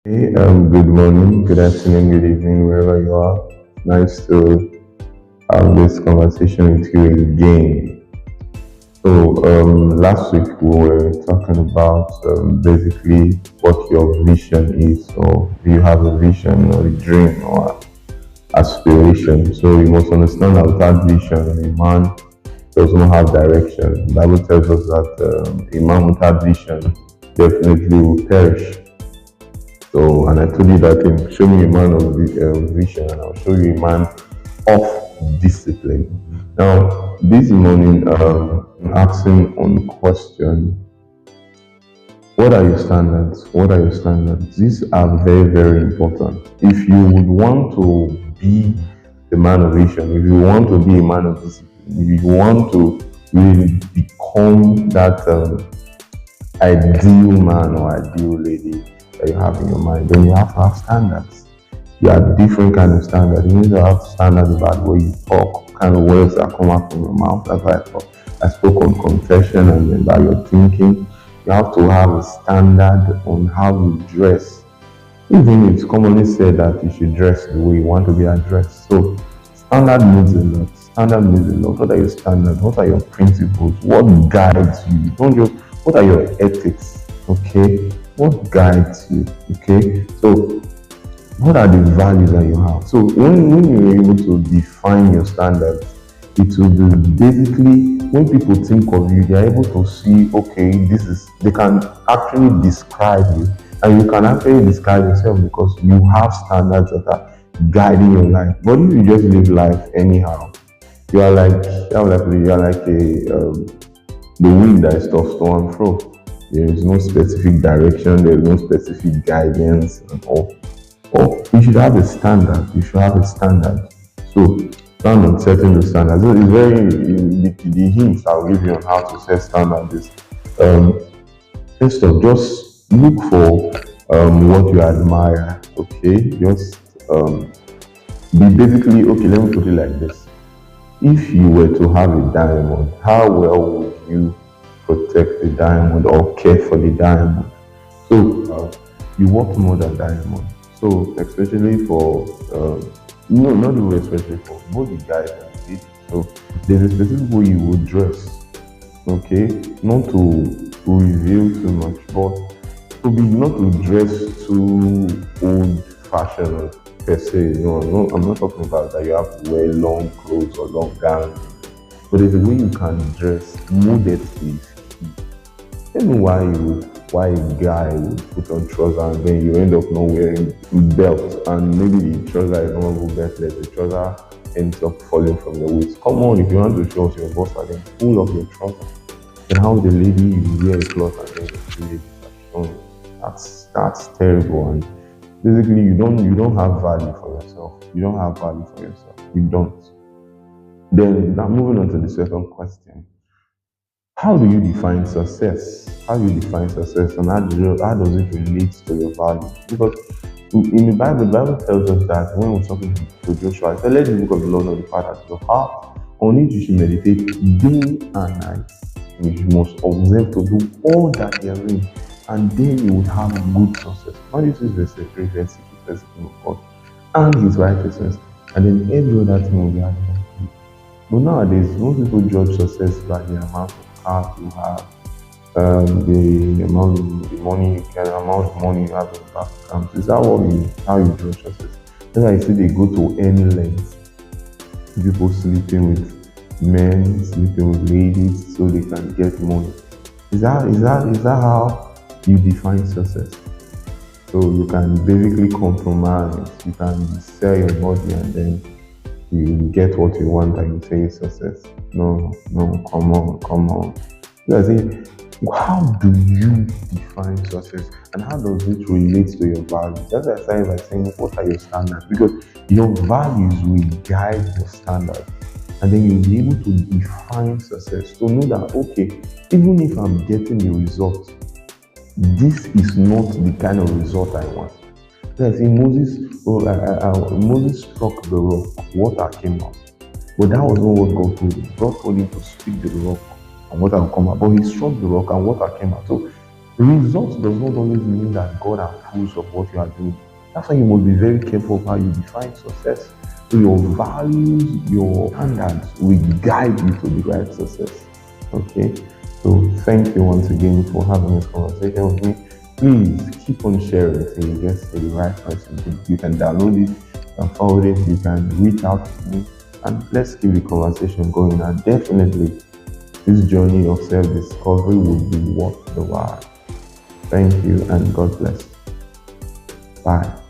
Hey, good morning, good afternoon, good evening, wherever you are. Nice to have this conversation with you again. Last week we were talking about basically what your vision is, or do you have a vision or a dream or aspiration? So you must understand that without vision, a man does not have direction. The Bible tells us that a man without vision definitely will perish. So, and I told you that thing, show me a man of vision, and I'll show you a man of discipline. Now, this morning, I'm asking on question, what are your standards? What are your standards? These are very, very important. If you would want to be the man of vision, if you want to be a man of discipline, if you want to really become that ideal man or ideal lady that you have in your mind, then you have to have standards. You have different kind of standards. You need to have standards about what you talk, what kind of words that come out from your mouth. That's why I spoke on confession and then about your thinking. You have to have a standard on how you dress. Even it's commonly said that you should dress the way you want to be addressed. So standard means a lot. Standard means a lot. What are your standards? What are your principles? What guides you? Don't just what are your ethics? Okay. What guides you? Okay. So what are the values that you have? So when you're able to define your standards, it will be basically when people think of you, they're able to see, okay, this is they can actually describe you. And you can actually describe yourself because you have standards that are guiding your life. But if you just live life anyhow, you are like you are like a the wind that is tossed to and fro. There is no specific direction, there is no specific guidance and all. Or you should have a standard. You should have a standard. So plan on setting the standards. So it's very the hints I'll give you on how to set standards is um, first of just look for what you admire. Okay, just be basically okay. Let me put it like this: if you were to have a diamond, how well would you protect the diamond or care for the diamond? So you work more than diamond. So especially for no, not even especially for both the guys and the ladies. So there's a specific way you would dress. Okay, not to reveal too much, but to be not to dress too old fashioned per se. No, no, I'm not talking about that you have to wear long clothes or long gowns, but there's a way you can dress modestly. I don't know why a guy would put on trousers and then you end up not wearing belt and maybe the trouser is not even beltless, the trouser ends up falling from the waist. Come on, if you want to show us your boss and then pull up your trouser. Then how the lady you wear a cloth and then the ladies are showing. That's terrible and basically you don't have value for yourself. You don't have value for yourself. You don't. Then now moving on to the second question. How do you define success? How do you define success and how does it relate to your values? Because in the Bible tells us that when we're talking to Joshua, it said, let the book of the Lord know the path of your heart. On it you should meditate day and night. You must observe to do all that therein, and then you will have good success. Matthew 6 verse 3, verse 6 verse 7 of God and his righteousness, and then every other thing will be added unto you. But nowadays, most people judge success by the amount of cars you have, the money you can, amount of money you have in your bank account. Is that how you judge success? Then I see they go to any length. People sleeping with men, sleeping with ladies, so they can get money. Is that how you define success? So you can basically compromise. You can sell your body and then you get what you want and you say it's success. No, no, come on, come on. So I say, how do you define success and how does it relate to your values? That's why I started by saying, what are your standards? Because your values will guide your standards. And then you'll be able to define success to know that, okay, even if I'm getting the result, this is not the kind of result I want. Yes, in Moses struck the rock, water came out. But that was not what God told him. God told him to speak to the rock and water will come out. But he struck the rock and water came out. So Results does not always mean that God approves of what you are doing. That's why you must be very careful of how you define success. So your values, your standards will guide you to the right success. Okay? So thank you once again for having this conversation with me. Please keep on sharing till you get to the right person. You can download it, you can forward it, you can reach out to me, and let's keep the conversation going. And definitely, this journey of self-discovery will be worth the while. Thank you and God bless. Bye.